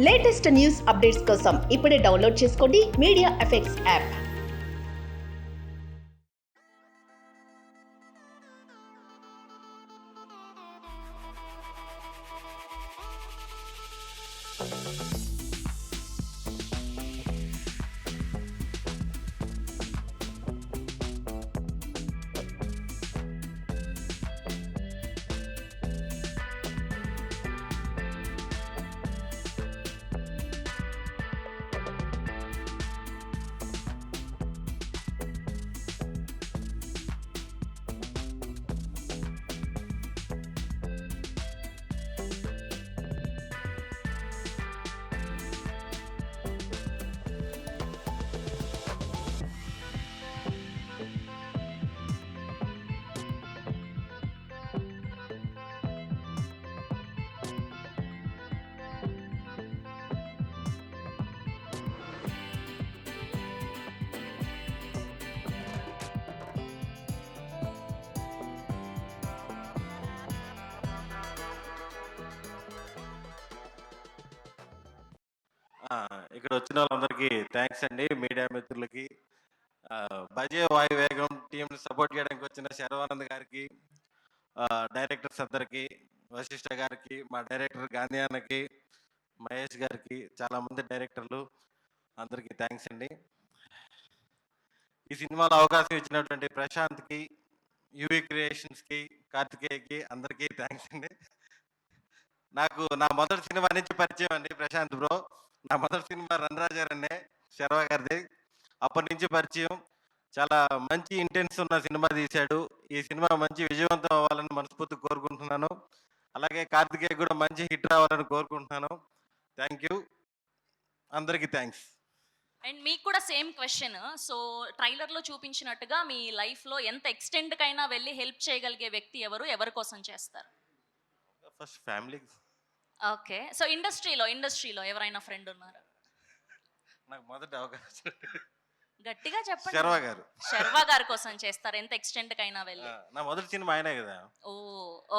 Latest news updates కోసం ఇప్పుడే download చేసుకోండి మీడియా ఎఫెక్ట్స్ యాప్. ఇక్కడ వచ్చిన వాళ్ళందరికీ థ్యాంక్స్ అండి. మీడియా మిత్రులకి, బజే వాయువేగం టీంని సపోర్ట్ చేయడానికి వచ్చిన శర్వానంద్ గారికి, డైరెక్టర్స్ అందరికీ, వశిష్ఠ గారికి, మా డైరెక్టర్ గాంధీ అన్నకి, మహేష్ గారికి, చాలామంది డైరెక్టర్లు అందరికీ థ్యాంక్స్ అండి. ఈ సినిమాలో అవకాశం ఇచ్చినటువంటి ప్రశాంత్కి, యూవీ క్రియేషన్స్కి, కార్తికేయకి అందరికీ థ్యాంక్స్ అండి. నాకు నా మొదటి సినిమా నుంచి పరిచయం అండి ప్రశాంత్ బ్రో. నా మొదటి సినిమా రణరాజారన్నే, శర్వ గారిది. అప్పటి నుంచి పరిచయం. చాలా మంచి ఇంటెన్స్ ఉన్న సినిమా తీశాడు. ఈ సినిమా మంచి విజయవంతం అవ్వాలని మనస్ఫూర్తి కోరుకుంటున్నాను. అలాగే కార్తికేయ కూడా మంచి హిట్ రావాలని కోరుకుంటున్నాను. థ్యాంక్ యూ, అందరికీ థ్యాంక్స్. అండ్ మీకు కూడా సేమ్ క్వశ్చన్. సో ట్రైలర్లో చూపించినట్టుగా మీ లైఫ్లో ఎంత ఎక్స్టెంట్కైనా వెళ్ళి హెల్ప్ చేయగలిగే వ్యక్తి ఎవరు, ఎవరి కోసం చేస్తారు? First family. ఓకే, సో ఇండస్ట్రీలో ఎవరైనా ఫ్రెండ్ ఉన్నారా? నాకు మొదటి అవకాశం గట్టిగా చెప్పండి. శర్వ గారి కోసం చేస్తారు ఎంత ఎక్స్టెంట్కైనా వెళ్ళి? నా మొదటి సినిమా ఆయనే కదా. Oh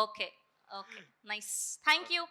okay okay, nice, thank you.